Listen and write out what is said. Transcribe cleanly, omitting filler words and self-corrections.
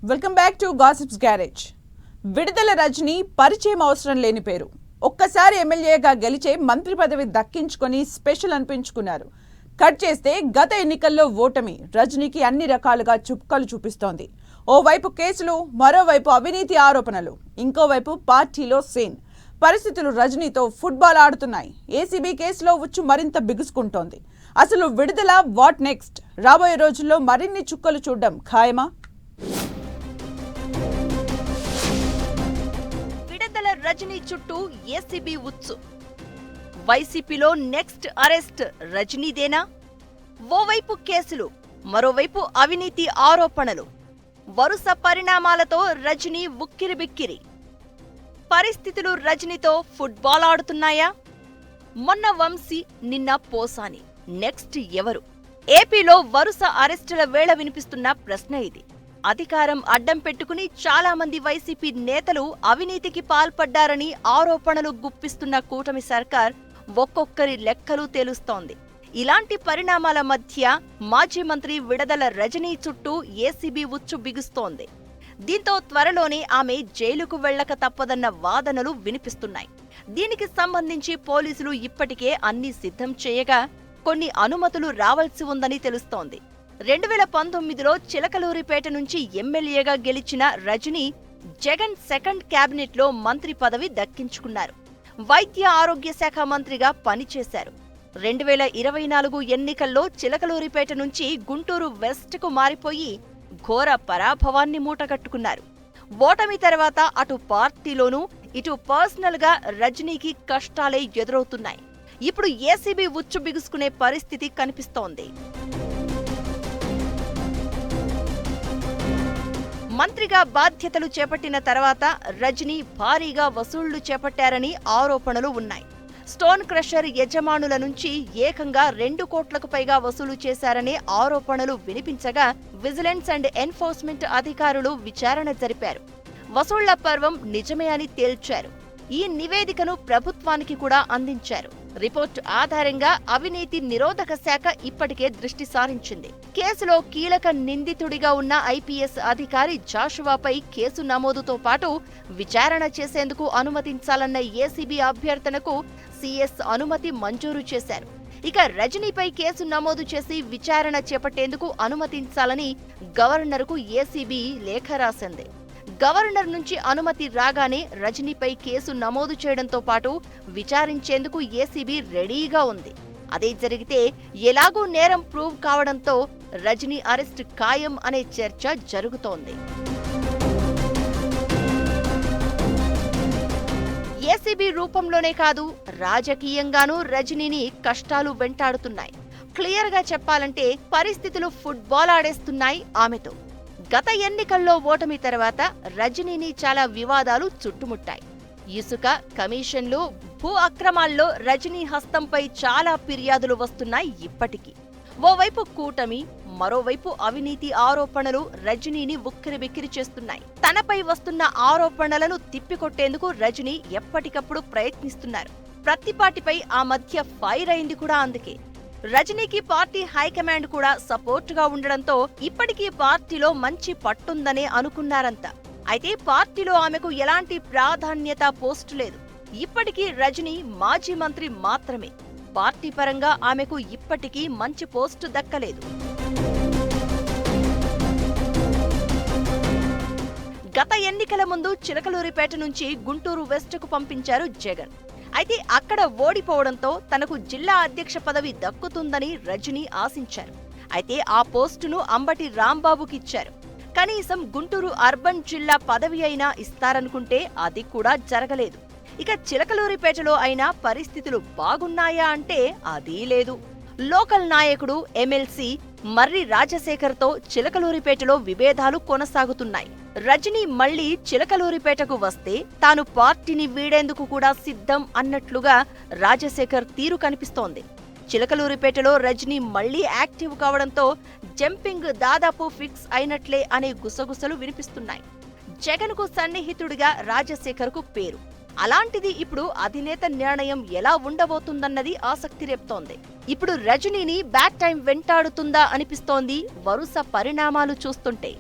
Welcome back to gossips garage. విడుదల రజనీ పరిచయం అవసరం లేని పేరు. ఒక్కసారి ఎమ్మెల్యేగా గెలిచే మంత్రి పదవి దక్కించుకొని స్పెషల్ అనిపించుకున్నారు. కట్ చేస్తే గత ఎన్నికల్లో ఓటమి రజనీకి అన్ని రకాలుగా చుక్కలు చూపిస్తోంది. ఓవైపు కేసులు, మరోవైపు అవినీతి ఆరోపణలు, ఇంకోవైపు పార్టీలో సీన్. పరిస్థితులు రజనీతో ఫుట్బాల్ ఆడుతున్నాయి. ఏసీబీ కేసులో ఉచ్చు మరింత బిగుసుకుంటోంది. అసలు విడుదల వాట్ నెక్స్ట్? రాబోయే రోజుల్లో మరిన్ని చుక్కలు చూడడం ఖాయమా? విడుదల రజనీ చుట్టూ ఏసీబీ ఉచ్చు. వైసీపీలో నెక్స్ట్ అరెస్ట్ రజనీదేనా? ఓవైపు కేసులు, మరోవైపు అవినీతి ఆరోపణలు. వరుస పరిణామాలతో రజనీ ఉక్కిరిబిక్కిరి. పరిస్థితులు రజనీతో ఫుట్బాల్ ఆడుతున్నాయా? మొన్న వంశీ, నిన్న పోసాని, నెక్స్ట్ ఎవరు? ఏపీలో వరుస అరెస్టుల వేళ వినిపిస్తున్న ప్రశ్న ఇది. అధికారం అడ్డం పెట్టుకుని చాలా మంది వైసీపీ నేతలు అవినీతికి పాల్పడ్డారని ఆరోపణలు గుప్పిస్తున్న కూటమి సర్కార్ ఒక్కొక్కరి లెక్కలు తేలుస్తోంది. ఇలాంటి పరిణామాల మధ్య మాజీ మంత్రి విడుదల రజనీ చుట్టూ ఏసీబీ ఉచ్చు బిగుస్తోంది. దీంతో త్వరలోనే ఆమె జైలుకు వెళ్లక తప్పదన్న వాదనలు వినిపిస్తున్నాయి. దీనికి సంబంధించి పోలీసులు ఇప్పటికే అన్ని సిద్ధం చేయగా కొన్ని అనుమతులు రావాల్సి ఉందని తెలుస్తోంది. 2019లో చిలకలూరిపేట నుంచి ఎమ్మెల్యేగా గెలిచిన రజనీ జగన్ సెకండ్ క్యాబినెట్లో మంత్రి పదవి దక్కించుకున్నారు. వైద్య ఆరోగ్య శాఖ మంత్రిగా పనిచేశారు. 2024 ఎన్నికల్లో చిలకలూరిపేట నుంచి గుంటూరు వెస్ట్కు మారిపోయి ఘోర పరాభవాన్ని మూటగట్టుకున్నారు. ఓటమి తర్వాత అటు పార్టీలోనూ ఇటు పర్సనల్ గా రజనీకి కష్టాలే ఎదురవుతున్నాయి. ఇప్పుడు ఏసీబీ ఉచ్చు బిగుసుకునే పరిస్థితి కనిపిస్తోంది. మంత్రిగా బాధ్యతలు చేపట్టిన తర్వాత రజనీ భారీగా వసూళ్లు చేపట్టారని ఆరోపణలు ఉన్నాయి. స్టోన్ క్రషర్ యజమానుల నుంచి ఏకంగా 2 కోట్లకు పైగా వసూలు చేశారనే ఆరోపణలు వినిపించగా విజిలెన్స్ అండ్ ఎన్ఫోర్స్మెంట్ అధికారులు విచారణ జరిపారు. వసూళ్ల పర్వం నిజమే అని తేల్చారు. ఈ నివేదికను ప్రభుత్వానికి కూడా అందించారు. రిపోర్టు ఆధారంగా అవినీతి నిరోధక శాఖ ఇప్పటికే దృష్టి సారించింది. కేసులో కీలక నిందితుడిగా ఉన్న ఐపీఎస్ అధికారి జాషువాపై కేసు నమోదుతో పాటు విచారణ చేసేందుకు అనుమతించాలన్న ఏసీబీ అభ్యర్థనకు సీఎస్ అనుమతి మంజూరు చేశారు. ఇక రజనీపై కేసు నమోదు చేసి విచారణ చేపట్టేందుకు అనుమతించాలని గవర్నర్కు ఏసీబీ లేఖ రాసింది. గవర్నర్ నుంచి అనుమతి రాగానే రజనీపై కేసు నమోదు చేయడంతో పాటు విచారించేందుకు ఏసీబీ రెడీగా ఉంది. అదే జరిగితే ఎలాగూ నేరం ప్రూవ్ కావడంతో రజనీ అరెస్ట్ ఖాయం అనే చర్చ జరుగుతోంది. ఏసీబీ రూపంలోనే కాదు, రాజకీయంగానూ రజనీని కష్టాలు వెంటాడుతున్నాయి. క్లియర్ గా చెప్పాలంటే పరిస్థితులు ఫుట్బాల్ ఆడేస్తున్నాయి ఆమెతో. గత ఎన్నికల్లో ఓటమి తర్వాత రజనీని చాలా వివాదాలు చుట్టుముట్టాయి. ఇసుక, కమిషన్లు, భూ అక్రమాల్లో రజనీ హస్తంపై చాలా ఫిర్యాదులు వస్తున్నాయి ఇప్పటికీ. ఓవైపు కూటమి, మరోవైపు అవినీతి ఆరోపణలు రజనీని ఉక్కిరిబిక్కిరి చేస్తున్నాయి. తనపై వస్తున్న ఆరోపణలను తిప్పికొట్టేందుకు రజనీ ఎప్పటికప్పుడు ప్రయత్నిస్తున్నారు. ప్రతిపాటిపై ఆ మధ్య ఫైర్ అయింది కూడా అందుకే. రజనీకి పార్టీ హైకమాండ్ కూడా సపోర్ట్ గా ఉండడంతో ఇప్పటికీ పార్టీలో మంచి పట్టుందనే అనుకున్నారంతా. అయితే పార్టీలో ఆమెకు ఎలాంటి ప్రాధాన్యత పోస్టు లేదు. ఇప్పటికీ రజనీ మాజీ మంత్రి మాత్రమే. పార్టీ పరంగా ఆమెకు ఇప్పటికీ మంచి పోస్టు దక్కలేదు. గత ఎన్నికల ముందు చిలకలూరిపేట నుంచి గుంటూరు వెస్ట్కు పంపించారు జగన్. అయితే అక్కడ ఓడిపోవడంతో తనకు జిల్లా అధ్యక్ష పదవి దక్కుతుందని రజనీ ఆశించారు. అయితే ఆ పోస్టును అంబటి రాంబాబుకిచ్చారు. కనీసం గుంటూరు అర్బన్ జిల్లా పదవి అయినా ఇస్తారనుకుంటే అది కూడా జరగలేదు. ఇక చిలకలూరిపేటలో అయినా పరిస్థితులు బాగున్నాయా అంటే అదీ లేదు. లోకల్ నాయకుడు ఎమ్మెల్సీ మర్రి రాజశేఖర్తో చిలకలూరిపేటలో విభేదాలు కొనసాగుతున్నాయి. రజనీ మళ్లీ చిలకలూరిపేటకు వస్తే తాను పార్టీని వీడేందుకు కూడా సిద్ధం అన్నట్లుగా రాజశేఖర్ తీరు కనిపిస్తోంది. చిలకలూరిపేటలో రజనీ మళ్లీ యాక్టివ్ కావడంతో జంపింగ్ దాదాపు ఫిక్స్ అయినట్లే అనే గుసగుసలు వినిపిస్తున్నాయి. జగన్కు సన్నిహితుడిగా రాజశేఖర్కు పేరు. అలాంటిది ఇప్పుడు అధినేత నిర్ణయం ఎలా ఉండబోతుందన్నది ఆసక్తి రేపుతోంది. ఇప్పుడు రజనీని బ్యాక్ టైం వెంటాడుతుందా అనిపిస్తోంది వరుస పరిణామాలు చూస్తుంటే.